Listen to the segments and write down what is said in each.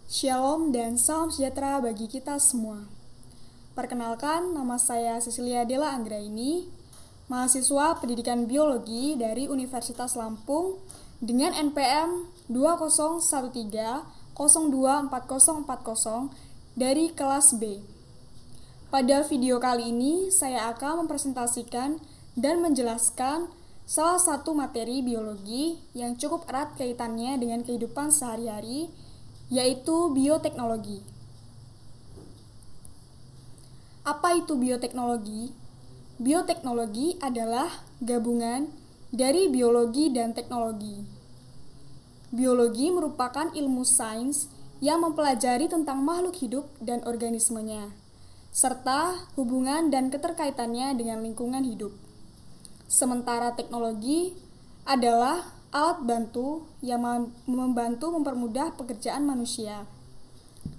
Shalom dan salam sejahtera bagi kita semua. Perkenalkan, nama saya Cecilia Della Anggraini, mahasiswa pendidikan biologi dari Universitas Lampung dengan NPM 2013024040 dari kelas B. Pada video kali ini, saya akan mempresentasikan dan menjelaskan salah satu materi biologi yang cukup erat kaitannya dengan kehidupan sehari-hari, yaitu bioteknologi. Apa itu bioteknologi? Bioteknologi adalah gabungan dari biologi dan teknologi. Biologi merupakan ilmu sains yang mempelajari tentang makhluk hidup dan organismenya, serta hubungan dan keterkaitannya dengan lingkungan hidup. Sementara teknologi adalah alat bantu yang membantu mempermudah pekerjaan manusia.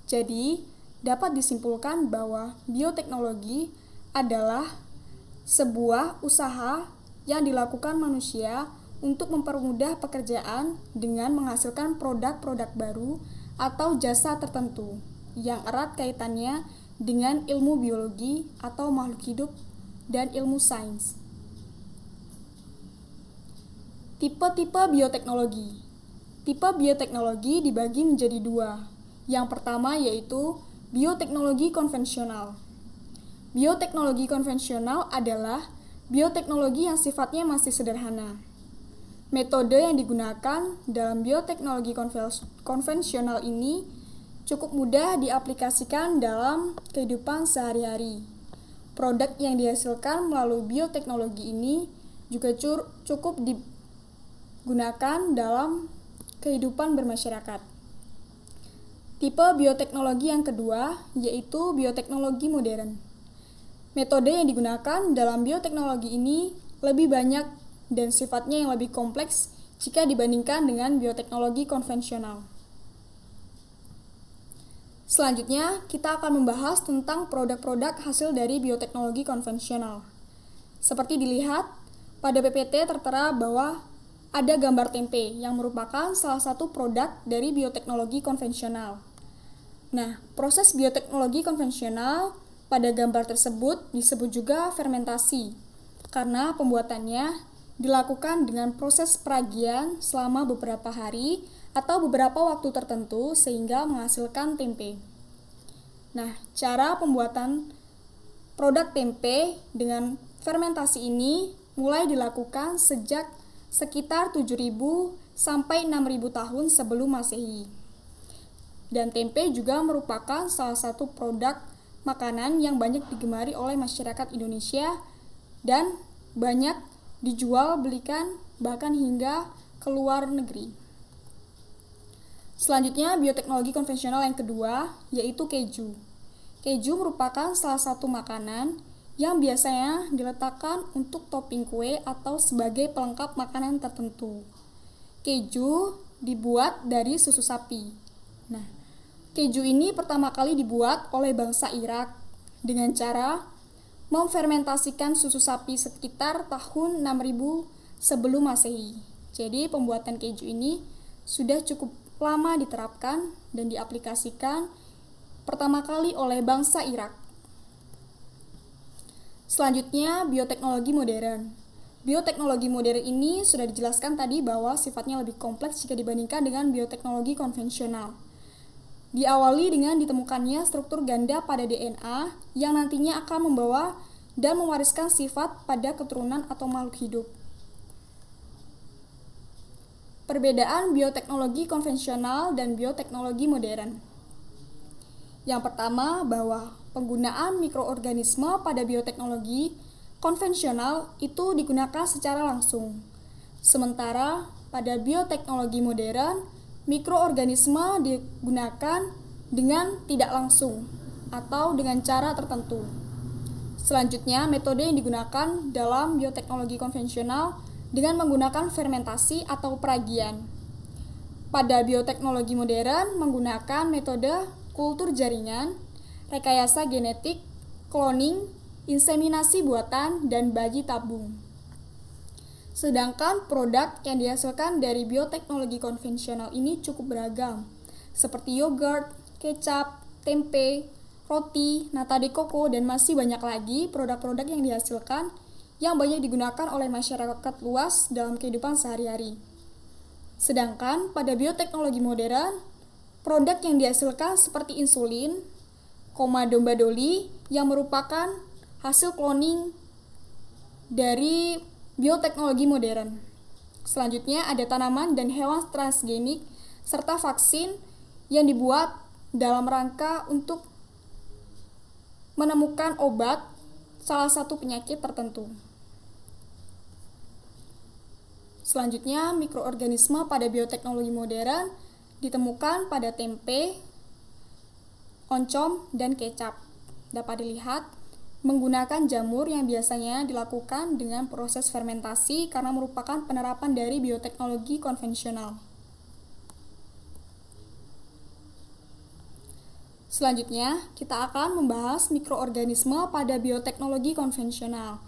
Jadi, dapat disimpulkan bahwa bioteknologi adalah sebuah usaha yang dilakukan manusia untuk mempermudah pekerjaan dengan menghasilkan produk-produk baru atau jasa tertentu yang erat kaitannya dengan ilmu biologi atau makhluk hidup dan ilmu sains. Tipe-tipe bioteknologi. Tipe bioteknologi dibagi menjadi dua. Yang pertama yaitu bioteknologi konvensional. Bioteknologi konvensional adalah bioteknologi yang sifatnya masih sederhana. Metode yang digunakan dalam bioteknologi konvensional ini cukup mudah diaplikasikan dalam kehidupan sehari-hari. Produk yang dihasilkan melalui bioteknologi ini juga cukup digunakan dalam kehidupan bermasyarakat. Tipe bioteknologi yang kedua yaitu bioteknologi modern. Metode yang digunakan dalam bioteknologi ini lebih banyak dan sifatnya yang lebih kompleks jika dibandingkan dengan bioteknologi konvensional. Selanjutnya, kita akan membahas tentang produk-produk hasil dari bioteknologi konvensional. Seperti dilihat, pada PPT tertera bahwa ada gambar tempe yang merupakan salah satu produk dari bioteknologi konvensional. Nah, proses bioteknologi konvensional pada gambar tersebut disebut juga fermentasi, karena pembuatannya dilakukan dengan proses peragian selama beberapa hari atau beberapa waktu tertentu sehingga menghasilkan tempe. Nah, cara pembuatan produk tempe dengan fermentasi ini mulai dilakukan sejak sekitar 7.000 sampai 6.000 tahun sebelum Masehi. Dan tempe juga merupakan salah satu produk makanan yang banyak digemari oleh masyarakat Indonesia dan banyak dijual belikan bahkan hingga ke luar negeri. Selanjutnya, bioteknologi konvensional yang kedua yaitu keju. Keju merupakan salah satu makanan yang biasanya diletakkan untuk topping kue atau sebagai pelengkap makanan tertentu. Keju dibuat dari susu sapi. Nah, keju ini pertama kali dibuat oleh bangsa Irak dengan cara memfermentasikan susu sapi sekitar tahun 6000 sebelum Masehi. Jadi, pembuatan keju ini sudah cukup lama diterapkan dan diaplikasikan pertama kali oleh bangsa Irak. Selanjutnya, bioteknologi modern. Bioteknologi modern ini sudah dijelaskan tadi bahwa sifatnya lebih kompleks jika dibandingkan dengan bioteknologi konvensional. Diawali dengan ditemukannya struktur ganda pada DNA yang nantinya akan membawa dan mewariskan sifat pada keturunan atau makhluk hidup. Perbedaan bioteknologi konvensional dan bioteknologi modern. Yang pertama, bahwa penggunaan mikroorganisme pada bioteknologi konvensional itu digunakan secara langsung. Sementara pada bioteknologi modern, mikroorganisme digunakan dengan tidak langsung atau dengan cara tertentu. Selanjutnya, metode yang digunakan dalam bioteknologi konvensional dengan menggunakan fermentasi atau peragian. Pada bioteknologi modern menggunakan metode kultur jaringan, rekayasa genetik, cloning, inseminasi buatan, dan bayi tabung. Sedangkan produk yang dihasilkan dari bioteknologi konvensional ini cukup beragam, seperti yogurt, kecap, tempe, roti, nata de coco, dan masih banyak lagi produk-produk yang dihasilkan yang banyak digunakan oleh masyarakat luas dalam kehidupan sehari-hari. Sedangkan pada bioteknologi modern, produk yang dihasilkan seperti insulin, domba doli yang merupakan hasil cloning dari bioteknologi modern. Selanjutnya ada tanaman dan hewan transgenik serta vaksin yang dibuat dalam rangka untuk menemukan obat salah satu penyakit tertentu. Selanjutnya, mikroorganisme pada bioteknologi modern ditemukan pada tempe, oncom, dan kecap. Dapat dilihat menggunakan jamur yang biasanya dilakukan dengan proses fermentasi karena merupakan penerapan dari bioteknologi konvensional. Selanjutnya, kita akan membahas mikroorganisme pada bioteknologi konvensional.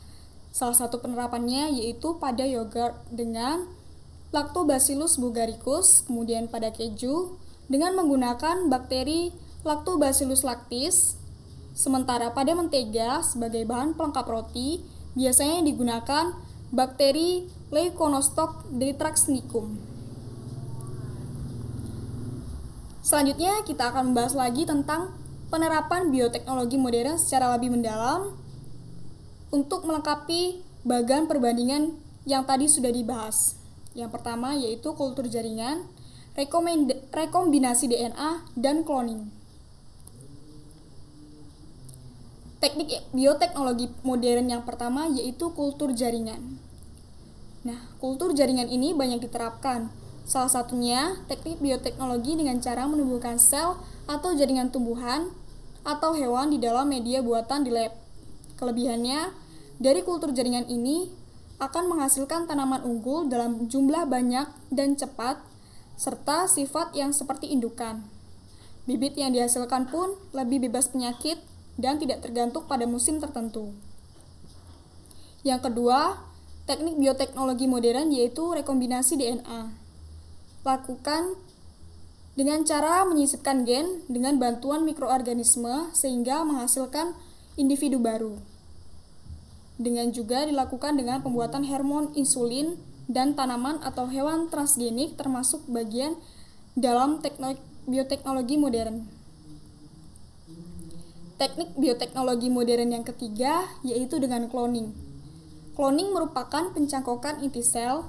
Salah satu penerapannya yaitu pada yogurt dengan Lactobacillus bulgaricus, kemudian pada keju dengan menggunakan bakteri Lactobacillus lactis, sementara pada mentega sebagai bahan pelengkap roti biasanya digunakan bakteri Leuconostoc detraxnicum. Selanjutnya kita akan membahas lagi tentang penerapan bioteknologi modern secara lebih mendalam untuk melengkapi bagan perbandingan yang tadi sudah dibahas. Yang pertama yaitu kultur jaringan, rekombinasi DNA, dan cloning. Teknik bioteknologi modern yang pertama yaitu kultur jaringan. Nah, kultur jaringan ini banyak diterapkan. Salah satunya teknik bioteknologi dengan cara menumbuhkan sel atau jaringan tumbuhan atau hewan di dalam media buatan di lab. Kelebihannya, dari kultur jaringan ini akan menghasilkan tanaman unggul dalam jumlah banyak dan cepat, serta sifat yang seperti indukan. Bibit yang dihasilkan pun lebih bebas penyakit dan tidak tergantung pada musim tertentu. Yang kedua, teknik bioteknologi modern yaitu rekombinasi DNA. Lakukan dengan cara menyisipkan gen dengan bantuan mikroorganisme sehingga menghasilkan individu baru. Dengan juga dilakukan dengan pembuatan hormon insulin dan tanaman atau hewan transgenik termasuk bagian dalam teknik bioteknologi modern. Teknik bioteknologi modern yang ketiga yaitu dengan cloning. Cloning merupakan pencangkokan inti sel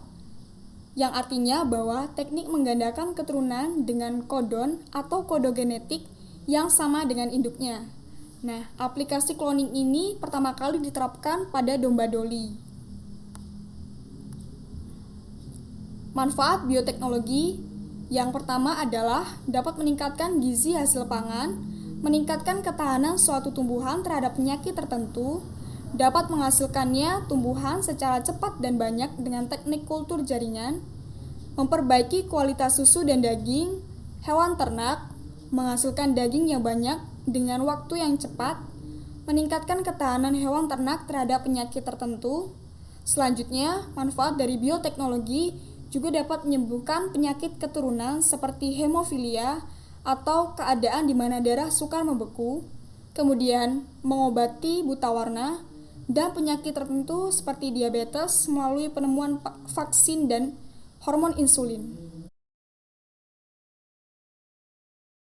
yang artinya bahwa teknik menggandakan keturunan dengan kodon atau kode genetik yang sama dengan induknya. Nah, aplikasi cloning ini pertama kali diterapkan pada domba doli. Manfaat bioteknologi yang pertama adalah dapat meningkatkan gizi hasil pangan, meningkatkan ketahanan suatu tumbuhan terhadap penyakit tertentu, dapat menghasilkannya tumbuhan secara cepat dan banyak dengan teknik kultur jaringan, memperbaiki kualitas susu dan daging hewan ternak, menghasilkan daging yang banyak dengan waktu yang cepat, meningkatkan ketahanan hewan ternak terhadap penyakit tertentu. Selanjutnya, manfaat dari bioteknologi juga dapat menyembuhkan penyakit keturunan seperti hemofilia atau keadaan di mana darah sukar membeku, kemudian mengobati buta warna, dan penyakit tertentu seperti diabetes melalui penemuan vaksin dan hormon insulin.